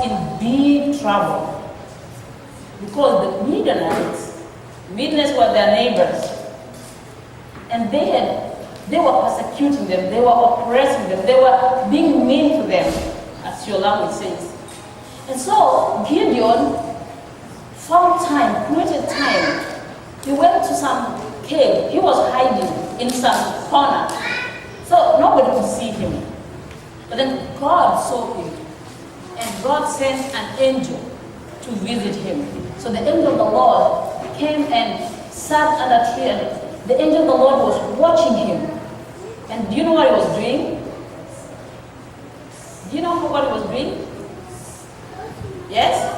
in big trouble because the Midianites were their neighbors, and they were persecuting them, they were oppressing them, they were being mean to them, as your language says. And so Gideon found time, created time. He went to some cave. He was hiding in some corner, so nobody could see him. But then God saw him, and God sent an angel to visit him. So the angel of the Lord came and sat under a tree, and the angel of the Lord was watching him. And do you know what he was doing? Do you know what he was doing? Yes?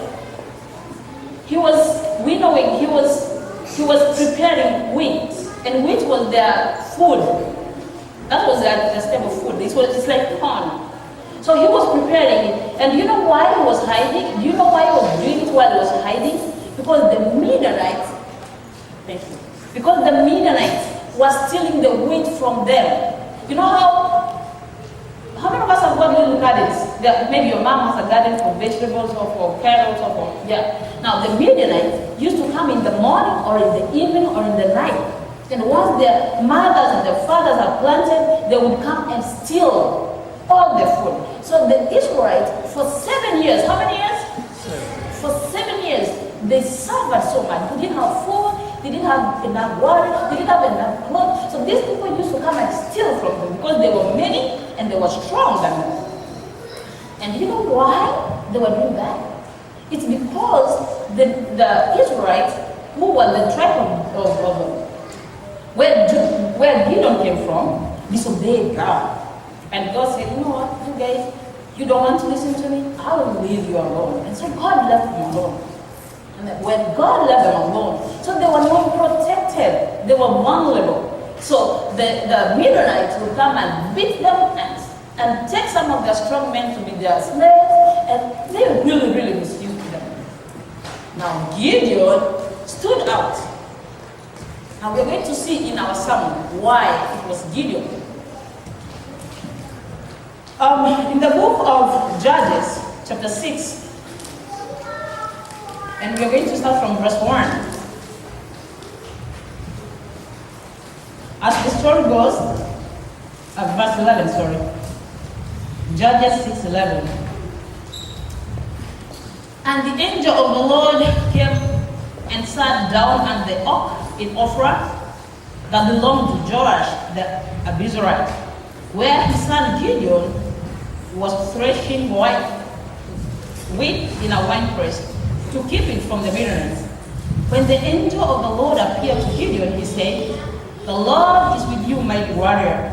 He was winnowing, he was preparing wheat. And wheat was their food. That was their staple food. It's like corn. So he was preparing it. And do you know why he was hiding? Do you know why he was doing it while he was hiding? Because the Midianites, thank you. Because the Midianites were stealing the wheat from them. You know how many of us have got little gardens? Maybe your mom has a garden for vegetables or for carrots or for, yeah. Now the Midianites used to come in the morning or in the evening or in the night. And once their mothers and their fathers are planted, they would come and steal all the food. So the Israelites, for 7 years, how many years? 7. For 7 years, they suffered so much. They didn't have food, they didn't have enough water, they didn't have enough clothes. So these people used to come and steal from them because they were many and they were strong than them. And you know why they were doing that? It's because the Israelites, who were the tribe of where Gideon came from, disobeyed God. And God said, you know what, you guys, you don't want to listen to me? I will leave you alone. And so God left them alone. And when God left them alone, so they were not protected. They were vulnerable. So the Midianites would come and beat them and take some of their strong men to be their slaves, and they really, really misused them. Now Gideon stood out. And we're going to see in our sermon why it was Gideon. In the book of Judges, chapter 6, and we're going to start from verse 1. As the story goes, verse 11, sorry. Judges 6:11. And the angel of the Lord came and sat down on the oak in Ophrah that belonged to Joash the Abiezrite, where his son Gideon was threshing wheat in a winepress to keep it from the Midianites. When the angel of the Lord appeared to Gideon, he said, "The Lord is with you, mighty warrior."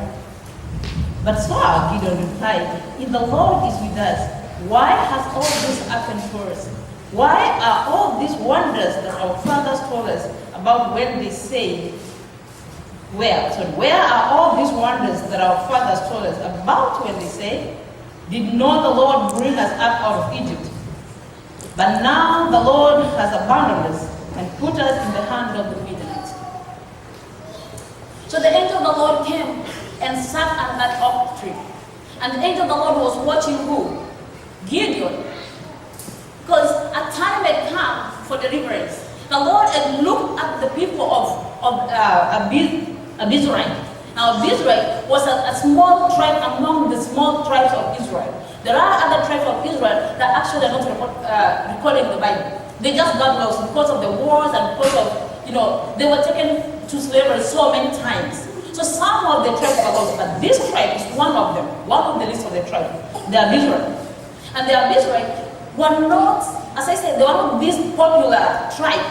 But Sir, Gideon replied, "If the Lord is with us, why has all this happened to us? Why are all these wonders that our fathers told us about when they say, where are all these wonders that our fathers told us about when they say, did not the Lord bring us up out of Egypt? But now the Lord has abandoned us and put us in the hand of the Midianites." So the angel of the Lord came and sat under that oak tree. And the angel of the Lord was watching who? Gideon. Because a time had come for deliverance. The Lord had looked at the people of Abiezrite. Now Abiezrite was a small tribe among the small tribes of Israel. There are other tribes of Israel that actually are not recorded in the Bible. They just got lost because of the wars and because of, they were taken to slavery so many times. So some of the tribes are lost, but this tribe is one of them, one of the list of the tribe. They are Abiezrite. And the Abiezrite were not, as I said, they were not this popular tribe.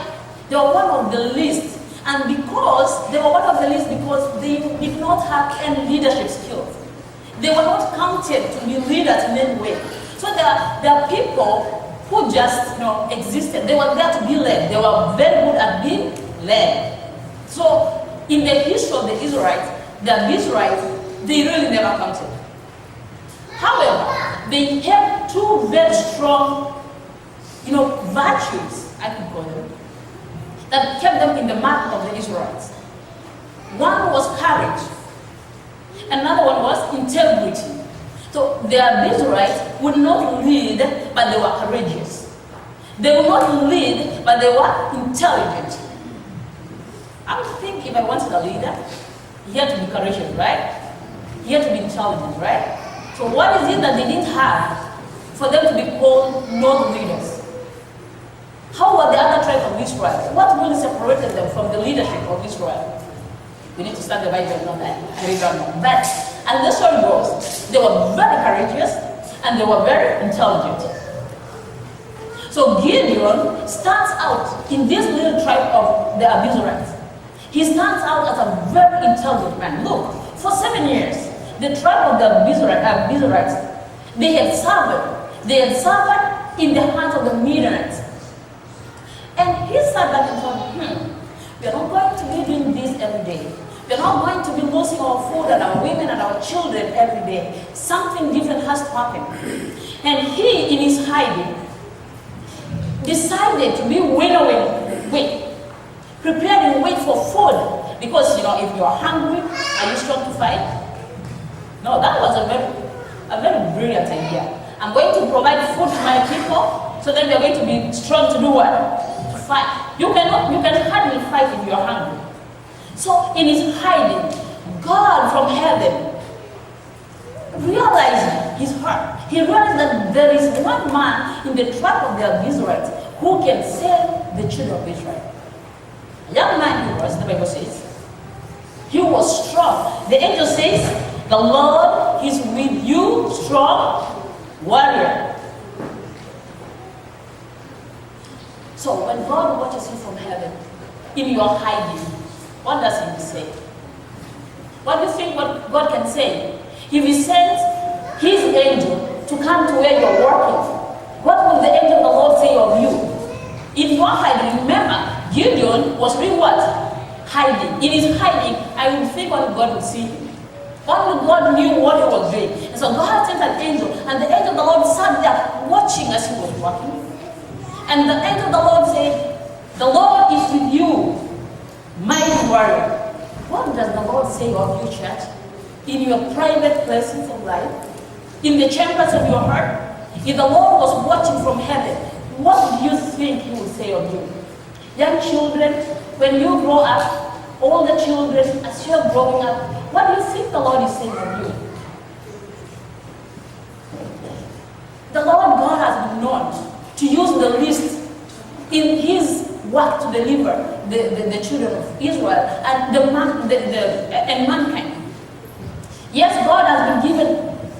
They were one of the least. And because they were one of the least, because they did not have any leadership skills. They were not counted to be leaders in any way. So there are people who just existed. They were there to be led. They were very good at being led. So in the history of the Israelites, the Abiezrites, they really never counted. However, they had two very strong, virtues, I could call them, that kept them in the mark of the Israelites. One was courage. Another one was integrity. So the Abiezrites would not lead, but they were courageous. They would not lead, but they were intelligent. I would think if I wanted a leader, he had to be courageous, right? He had to be intelligent, right? So what is it that they didn't have for them to be called not leaders? How were the other tribes of Israel? What really separated them from the leadership of Israel? We need to start the Bible and know that. We don't know. But, and this one goes, they were very courageous and they were very intelligent. So Gideon stands out in this little tribe of the Abiezrites. He stands out as a very intelligent man. Look, for 7 years, the tribe of the Abiezrites, they had suffered in the hands of the Midianites. And he sat back and thought, we are not going to be doing this every day. We are not going to be losing our food and our women and our children every day. Something different has to happen. And he, in his hiding, decided to be wait, prepared and wait for food. Because, if you are hungry, are you strong to fight? No, that was a very brilliant idea. I'm going to provide food to my people, so then they're going to be strong to do what? To fight. You can hardly fight if you're hungry. So in his hiding, God from heaven realized his heart. He realized that there is one man in the tribe of the Abiezrites who can save the children of Israel. A young man he was, the Bible says. He was strong. The angel says, the Lord is with you, strong warrior. So when God watches you from heaven, in your hiding, what does he say? What do you think what God can say? If he sends his angel to come to where you're working, what will the angel of the Lord say of you? In your hiding, remember, Gideon was doing what? Hiding. In his hiding, I would think what God would see him. Only God knew what he was doing. And so God sent an angel, and the angel of the Lord sat there watching as he was working. And the angel of the Lord said, the Lord is with you, mighty warrior. What does the Lord say of you, church? In your private places of life, in the chambers of your heart, if the Lord was watching from heaven, what do you think he would say of you? Young children, when you grow up, all the children, as you're growing up, what do you think the Lord is saying of you? The Lord God has been known to use the least in his work to deliver the children of Israel and mankind. Yes, God has been given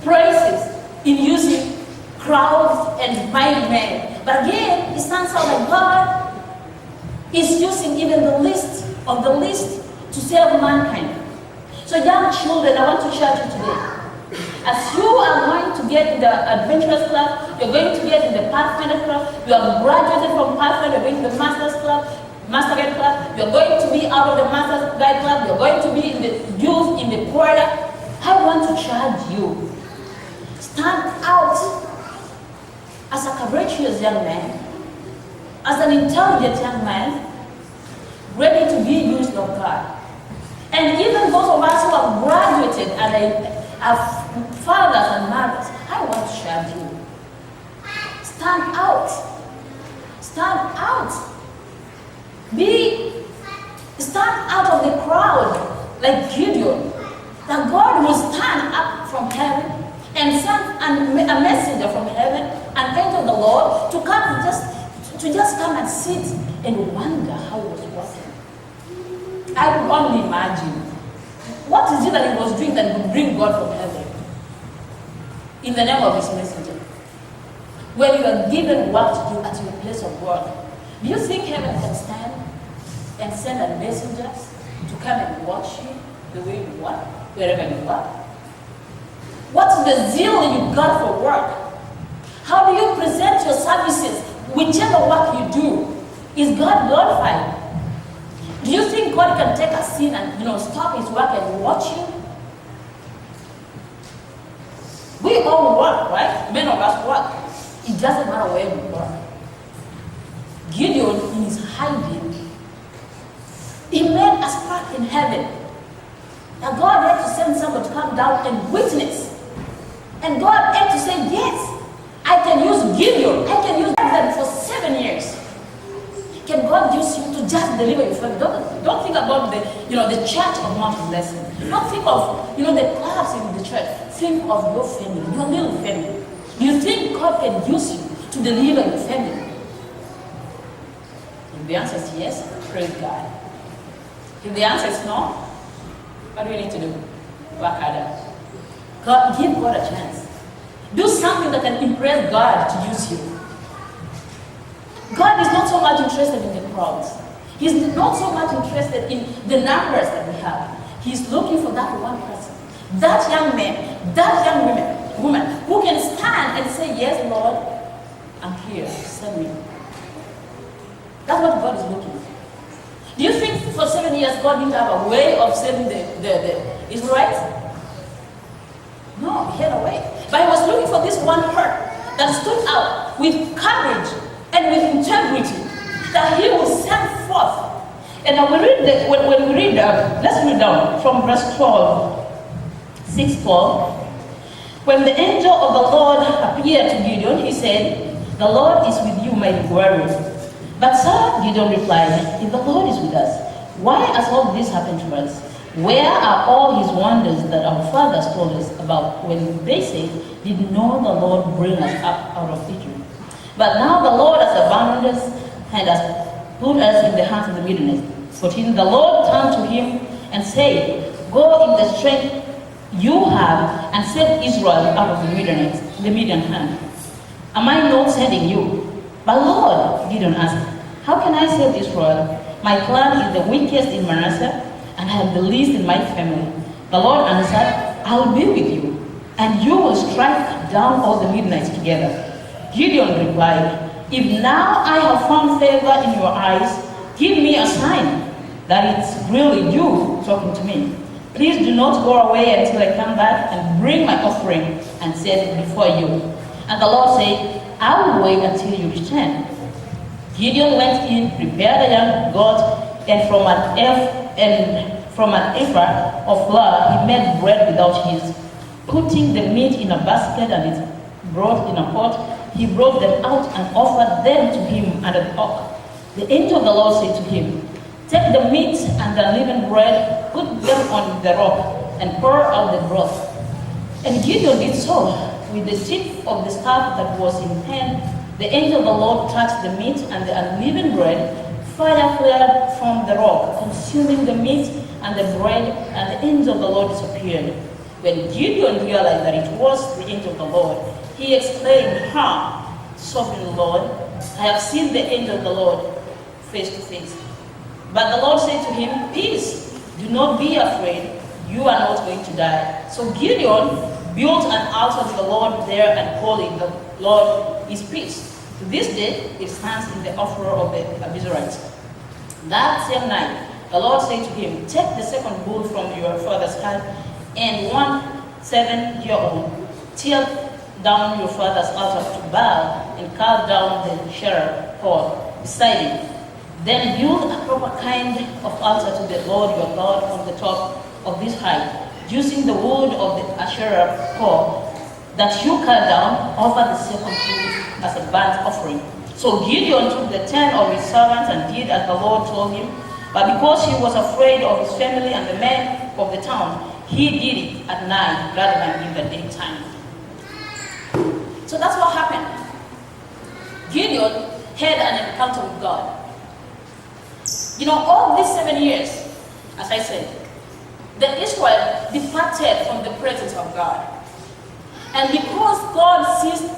praises in using crowds and mighty men. But again, it stands out that God is using even the least of the least to save mankind. So young children, I want to share to you today. As you are going to get in the adventurous club, you're going to get in the Pathfinder club, you have graduated from Pathfinder, you're going to the Master's club, Master Guide club, you're going to be out of the Master's Guide club, you're going to be in the youth, in the choir. I want to charge you. Stand out as a courageous young man, as an intelligent young man, ready to be used of God. And even those of us who have graduated and are fathers and mothers, I want to charge you. Stand out. Stand out. Stand out of the crowd like Gideon. That God will stand up from heaven and send a messenger from heaven, an angel of the Lord, to come just come and sit and wonder how he was working. I could only imagine. What is it that he was doing that would bring God from heaven? In the name of his messenger. When you are given work to do at your place of work, do you think heaven can stand and send a messenger to come and watch you the way you work, wherever you work? What's the zeal you got for work? How do you present your services? Whichever work you do, is God glorified? Do you think God can take a sin and stop his work and watch you? We all work, right? Many of us work. It doesn't matter where we work. Gideon, in his hiding, he made a spark in heaven. Now God had to send someone to come down and witness And God had to say, yes, I can use Gideon. I can use them for 7 years. Can God use you to just deliver your family? Don't think about the church of Mount Blessing. Don't think of the clubs in the church. Think of your family, your little family. You think God can use you to deliver your family? If the answer is yes, praise God. If the answer is no, what do we need to do? Work harder. Give God a chance. Do something that can impress God to use you. God is not so much interested in the crowds. He's not so much interested in the numbers that we have. He's looking for that one person, that young man, that young woman who can stand and say, yes, Lord, I'm here, send me. That's what God is looking for. Do you think for 7 years God didn't have a way of saving the Israelites? No, he had a way. But he was looking for this one heart that stood out with courage and with integrity, that he will send forth. And when we read, let's read down from verse 6:12. When the angel of the Lord appeared to Gideon, he said, the Lord is with you, my warrior. But Sir, Gideon replied, if the Lord is with us, why has all this happened to us? Where are all his wonders that our fathers told us about when they said, did not the Lord bring us up out of Egypt? But now the Lord has abandoned us and has put us in the hands of the Midianites. 14. The Lord turned to him and said, go in the strength you have and save Israel out of the Midian hand. Am I not sending you? But Lord, Gideon asked, how can I save Israel? My clan is the weakest in Manasseh, and I am the least in my family. The Lord answered, I will be with you, and you will strike down all the Midianites together. Gideon replied, if now I have found favor in your eyes, give me a sign that it's really you talking to me. Please do not go away until I come back and bring my offering and set it before you. And the Lord said, I will wait until you return. Gideon went in, prepared a young goat, and from an ephah of flour he made bread without yeast. Putting the meat in a basket and its broth in a pot, he brought them out and offered them to him under the oak. The angel of the Lord said to him, take the meat and the unleavened bread, put them on the rock, and pour out the broth. And Gideon did so. With the tip of the staff that was in hand, the angel of the Lord touched the meat and the unleavened bread. Fire flared from the rock, consuming the meat and the bread, and the angel of the Lord disappeared. When Gideon realized that it was the angel of the Lord, he exclaimed, sovereign Lord, I have seen the angel of the Lord face to face. But the Lord said to him, peace, do not be afraid, you are not going to die. So Gideon built an altar to the Lord there and called it, the Lord is peace. To this day, it stands in the offering of the Abiezrites. That same night, the Lord said to him, take the second bull from your father's hand and 1 7-year-old, tear down your father's altar to Baal and carve down the Asherah pole beside it. Then build a proper kind of altar to the Lord your God on the top of this height, using the wood of the Asherah pole that you cut down over the second bull as a burnt offering. So Gideon took the 10 of his servants and did as the Lord told him. But because he was afraid of his family and the men of the town, he did it at night rather than in the daytime. So that's what happened. Gideon had an encounter with God. All these 7 years, as I said, the Israel departed from the presence of God. And because God ceased,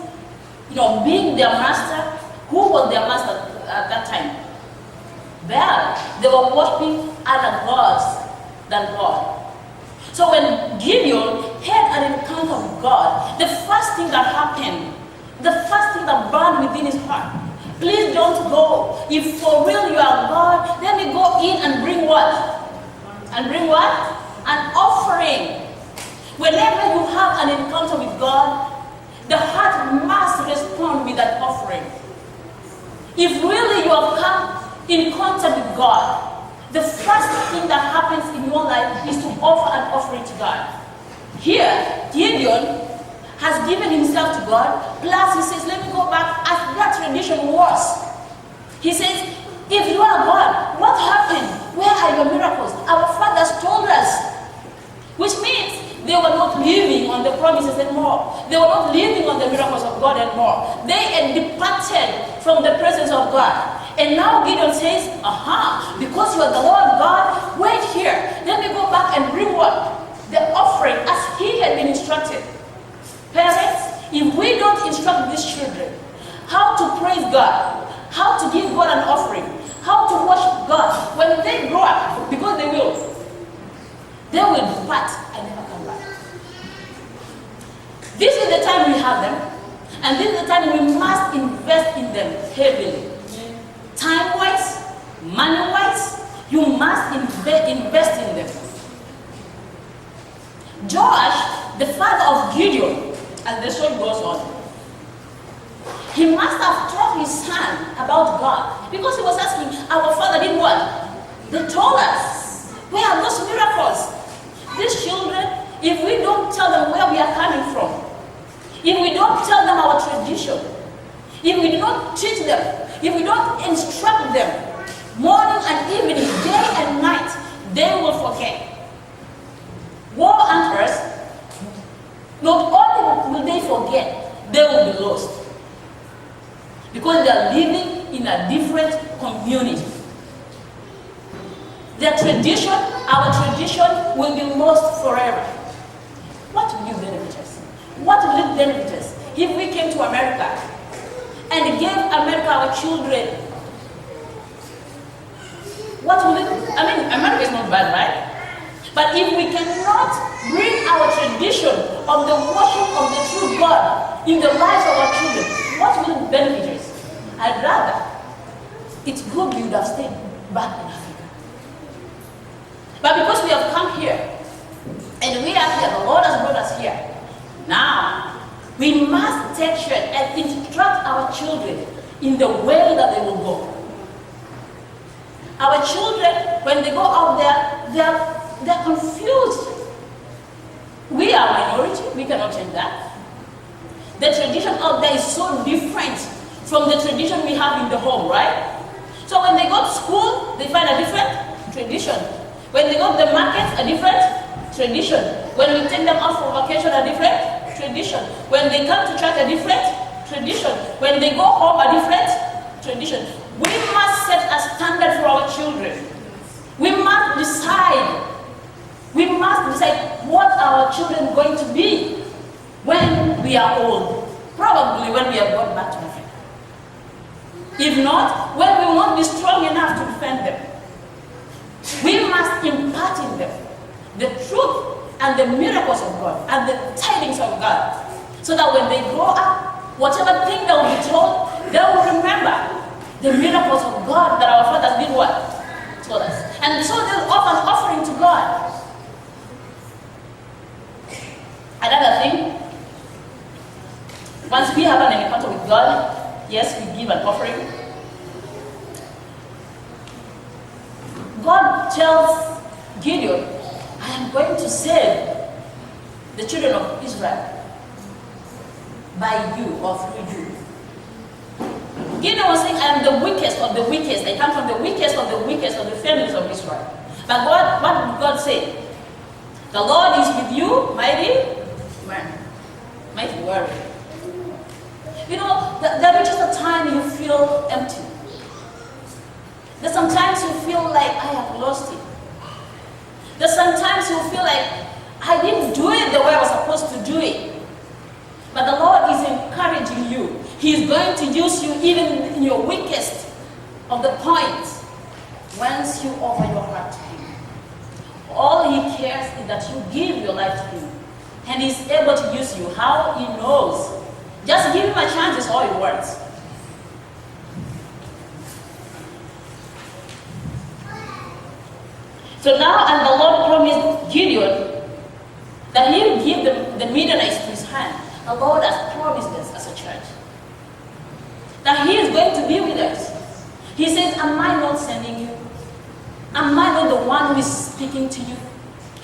being their master, who was their master at that time? They were worshiping other gods than God. So when Gideon had an encounter with God, the first thing that happened, the first thing that burned within his heart, please don't go. If for real you are God, let me go in and bring what? And bring what? An offering. Whenever you have an encounter with God, the heart must respond with that offering. If really you have come in contact with God, the first thing that happens in your life is to offer an offering to God. Here, Gideon has given himself to God, plus he says, let me go back as that tradition was. He says, if you are God, what happened? Where are your miracles? Our fathers told us. Which means they were not living on the promises anymore. They were not living on the miracles of God anymore. They had departed from the presence of God. And now Gideon says, because you are the Lord God, wait here. Let me go back and bring what? The offering as he had been instructed. Parents, if we don't instruct these children how to praise God, how to give God an offering, how to worship God, when they grow up, because they will depart and never come back. This is the time we have them, and this is the time we must invest in them heavily. Time-wise, money-wise, you must invest in them. Joash, the father of Gideon, as the story goes on, he must have taught his son about God, because he was asking, our father did what? They told us. Where are those miracles? These children, if we don't tell them where we are coming from, if we don't tell them our tradition, if we do not teach them, if we don't instruct them morning and evening, day and night, they will forget. War hunters, not only will they forget, they will be lost. Because they are living in a different community. Their tradition, our tradition, will be lost forever. What will it benefit us? What will it benefit us if we came to America and gave America our children? What will it? I mean, America is not bad, right? But if we cannot bring our tradition of the worship of the true God in the lives of our children, what will it benefit us? I'd rather it's good we would have stayed back in Africa. But because we have come here, and we are here, the Lord has brought us here, now we must take care and instruct our children in the way that they will go. Our children, when they go out there, they're confused. We are minority, we cannot change that. The tradition out there is so different from the tradition we have in the home, right? So when they go to school, they find a different tradition. When they go to the market, a different tradition. When we take them out for vacation, a different tradition. When they come to church, a different tradition. When they go home, a different tradition. We must set a standard for our children. We must decide what our children are going to be when we are old. Probably when we are brought back to Africa. If not, when we will not be strong enough to defend them. We must impart in them the truth and the miracles of God and the tidings of God, so that when they grow up, whatever thing they will be told, they will remember the miracles of God that our fathers did what? Told us. And so they'll offer an offering to God. Another thing, once we have an encounter with God, yes, we give an offering. God tells Gideon, I am going to save the children of Israel by you or through you. Gideon was saying, I am the weakest of the weakest. I come from the weakest of the weakest of the families of Israel. But God, what did God say? The Lord is with you, mighty man, mighty warrior. You know, there is just a time you feel empty. There's sometimes you feel like I have lost it. There's sometimes you feel like I didn't do it the way I was supposed to do it. But the Lord is encouraging you. He's going to use you even in your weakest of the points once you offer your heart to Him. All He cares is that you give your life to Him. And He's able to use you. How? He knows. Just give Him a chance is all He wants. So now, and the Lord promised Gideon that He would give the Midianites to his hand. The Lord has promised us as a church that He is going to be with us. He says, am I not sending you? Am I not the one who is speaking to you?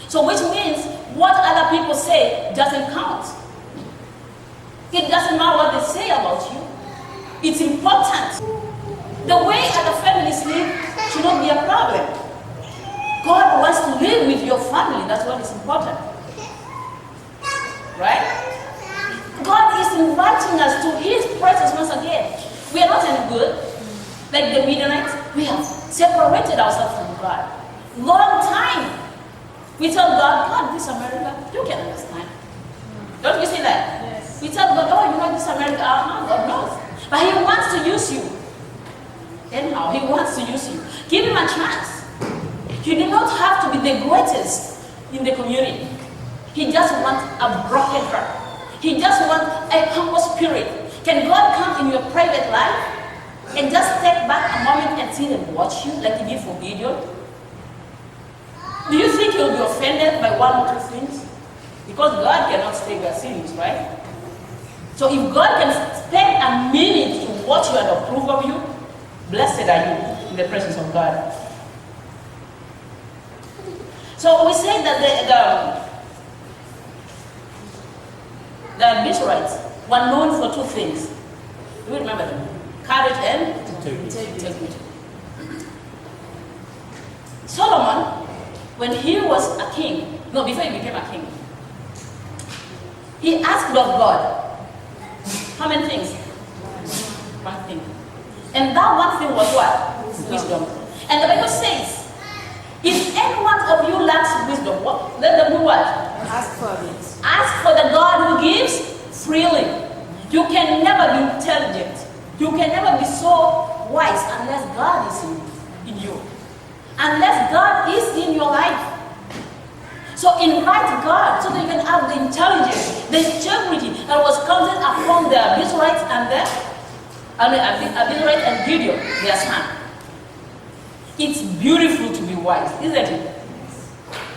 So which means what other people say doesn't count. It doesn't matter what they say about you. It's important. The way other families live should not be a problem. God wants to live with your family. That's what is important. Right? God is inviting us to His presence once again. We are not any good. Like the Midianites, we have separated ourselves from God. Long time. We tell God, God, this America, you can understand. Don't we say that? Yes. We tell God, oh, you know this America, God knows. But He wants to use you. Anyhow, He wants to use you. Give Him a chance. You do not have to be the greatest in the community. He just wants a broken heart. He just wants a humble spirit. Can God come in your private life and just take back a moment and sit and watch you like He did for Gideon? Do you think He'll be offended by one or two things? Because God cannot stay by sins, right? So if God can spend a minute to watch you and approve of you, blessed are you in the presence of God. So we say that the Abiezrites were known for two things. Do you remember them? Courage and integrity. Solomon, when he was a king, before he became a king, he asked of God, how many things? One thing. And that one thing was what? Wisdom. And the Bible says, if any one of you lacks wisdom, let them do what? Ask for it. Ask for the God who gives freely. You can never be intelligent. You can never be so wise unless God is in you. Unless God is in your life. So invite God so that you can have the intelligence, the integrity that was counted upon the Abiezrites and Gideon, their son. It's beautiful to be wise, isn't it?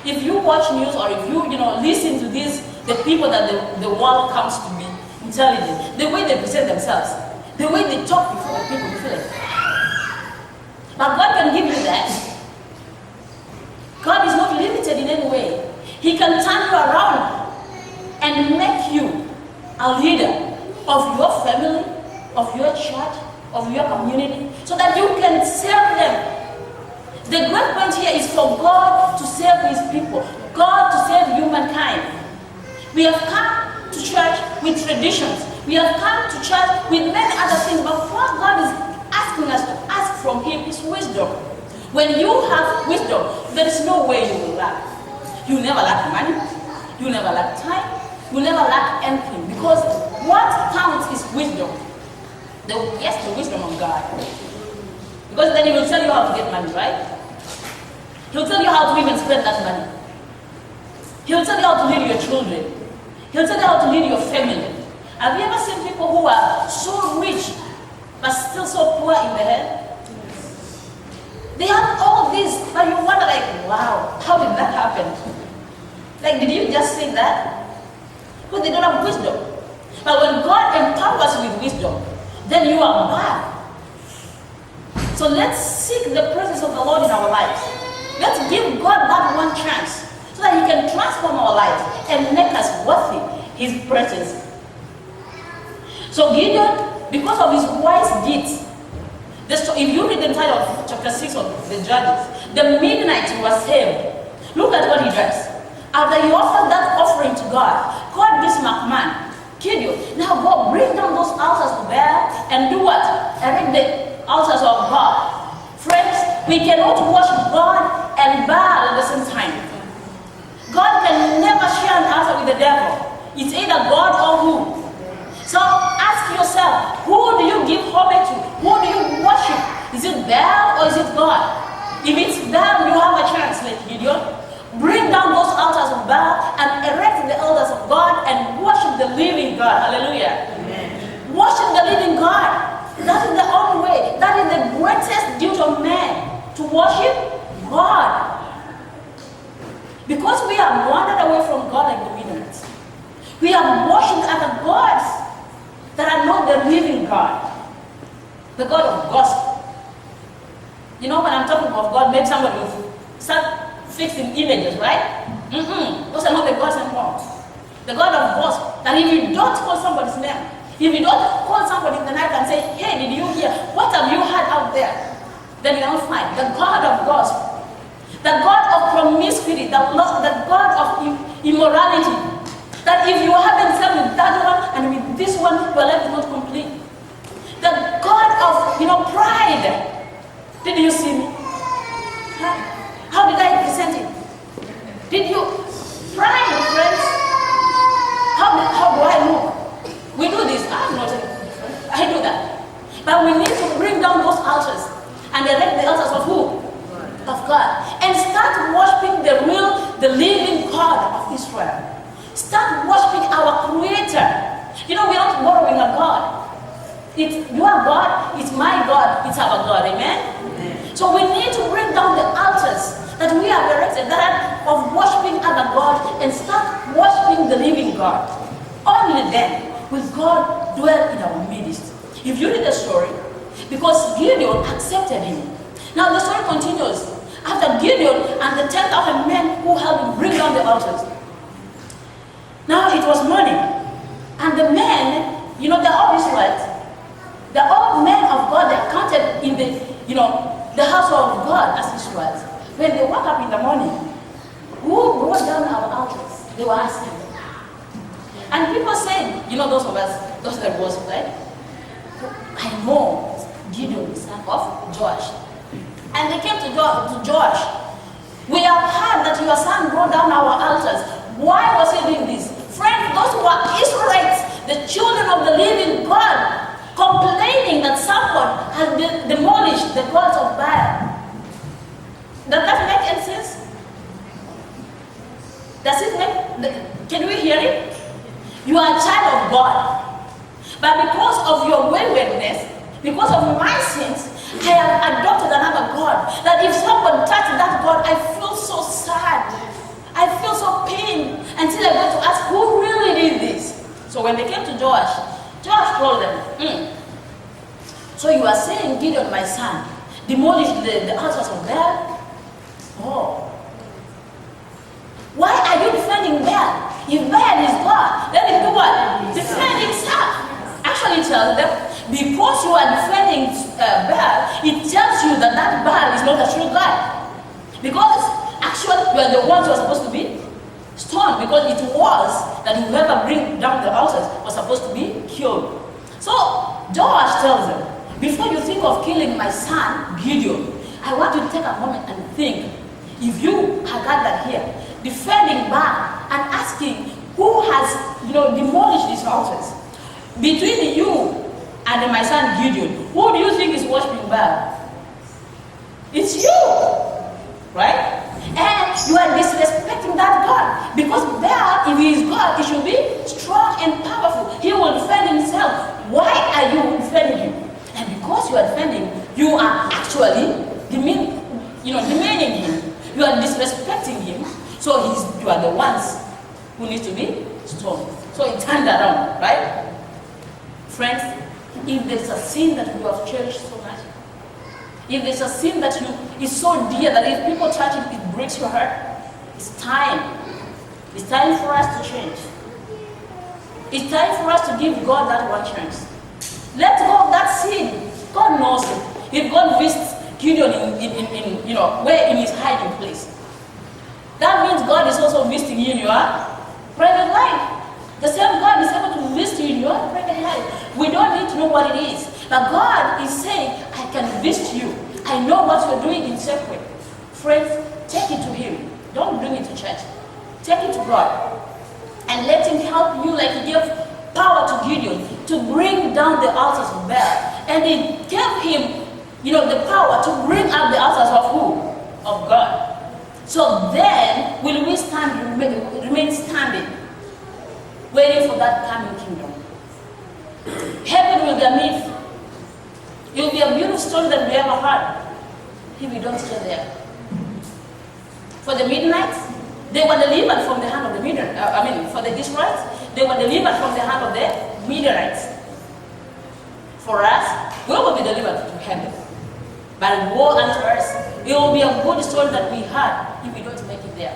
If you watch news or if you listen to the people that the world counts to be intelligent, the way they present themselves, the way they talk before the people, you feel like, but God can give you that. God is not limited in any way. He can turn you around and make you a leader of your family, of your church, of your community, so that you can serve them. The great point here is for God to save His people, God to save humankind. We have come to church with traditions. We have come to church with many other things, but what God is asking us to ask from Him is wisdom. When you have wisdom, there is no way you will lack. You never lack money. You never lack time. You never lack anything. Because what counts is wisdom. The wisdom of God. Because then He will tell you how to get money, right? He'll tell you how to even spend that money. He'll tell you how to lead your children. He'll tell you how to lead your family. Have you ever seen people who are so rich but still so poor in the head? They have all this, but you wonder like, wow, how did that happen? Like, did you just say that? Because they don't have wisdom. But when God empowers you with wisdom, then you are bad. So let's seek the presence of the Lord in our lives. Let's give God that one chance so that He can transform our lives and make us worthy His presence. So Gideon, because of his wise deeds, if you read the entire of chapter 6 of the Judges, the Midianites were saved. Look at what he does. After he offered that offering to God, God gives McMahon, Gideon, now go bring down those altars to Baal and do what? Erect the altars of God. Friends, we cannot worship God and Baal at the same time. God can never share an altar with the devil. It's either God or who. So ask yourself, who do you give homage to? Who do you worship? Is it Baal or is it God? If it's Baal, you have a chance, like Gideon. Bring down those altars of Baal and erect the altars of God and worship the living God. Hallelujah. Amen. Worship the living God. That is the only way. That is the greatest duty of man, to worship God. Because we have wandered away from God like the Midianites. We have worshipped other gods that are not the living God. The God of gospel. You know, when I'm talking of God, maybe somebody will start fixing images, right? Those are not the gods anymore. The God of hosts, that if you don't call somebody's name, if you don't call somebody in the night and say, hey, did you hear? What have you heard out there? Then you don't find the God of gospel, the God of promiscuity, the God of immorality. That if you haven't slept with that one and with this one, your life is not complete. The God of pride. Did you see me? How did I present it? Did you? Pride, friends. How do I look? We do this. I do that. But we need to bring down those altars and erect the altars of who? Of God. And start worshiping the living God of Israel. Start worshiping our Creator. We're not borrowing a God. It's your God, it's my God, it's our God. Amen? So we need to bring down the altars that we have erected that are of worshiping other gods and start worshiping the living God. Only then will God dwell in our midst. If you read the story, because Gideon accepted him. Now the story continues. After Gideon and the 10,000 men who helped him bring down the altars. Now it was morning. And the men, the old Israelites, the old men of God, they are counted in the household of God as Israelites. When they woke up in the morning, who brought down our altars? They were asking. And people said, those of us, those that was right? I know Gideon, the son of Joash. And they came to Joash. We have heard that your son brought down our altars. Why was he doing this? Friends, those who are Israelites, the children of the living God, complaining that someone has demolished the gods of Baal. Does that make any sense? Does it make, can we hear it? You are a child of God. But because of your waywardness, because of my sins, I have adopted another God. That if someone touches that God, I feel so sad. I feel so pain until I go to ask who really did this. So when they came to Joash told them, so you are saying Gideon, my son, demolished the altars of Baal? Oh. Why are you defending Baal? If Baal is God, then he do what? Defend himself. Actually tells them, because you are defending Baal, it tells you that Baal is not a true God. Because actually you are the ones who are supposed to be stoned, because it was that whoever bring down the altars was supposed to be killed. So Joash tells them, before you think of killing my son Gideon, I want you to take a moment and think, if you are gathered here defending Baal and asking who has demolished these altars, between you and my son Gideon, who do you think is worshiping Baal? It's you, right? And you are disrespecting that God, because Baal, if he is God, he should be strong and powerful. He will defend himself. Why are you defending him? And because you are defending, you are actually demeaning him. You are disrespecting him. So you are the ones who need to be stoned. So it turned around, right? Friends, if there's a sin that you have cherished so much, if there's a sin that is so dear that if people touch it, it breaks your heart, it's time. It's time for us to change. It's time for us to give God that one chance. Let go of that sin. God knows it. If God visits Gideon in his hiding place, that means God is also visiting you in your private life. The same God is able to visit you in your private life. We don't need to know what it is. But God is saying, I can visit you. I know what you're doing in secret. Friends, take it to Him. Don't bring it to church. Take it to God. And let Him help you like He gave power to Gideon to bring down the altars of Baal. And He gave him, the power to bring up the altars of who? Of God. So then, will we remain standing, waiting for that coming kingdom? Heaven will be a myth. It will be a beautiful story that we ever heard if we don't stay there. For the Midianites, they were delivered from the hand of the Midianites. For the Israelites, they were delivered from the hand of the Midianites. For us, we will be delivered to heaven. But woe unto us. It will be a good story that we had if we don't make it there.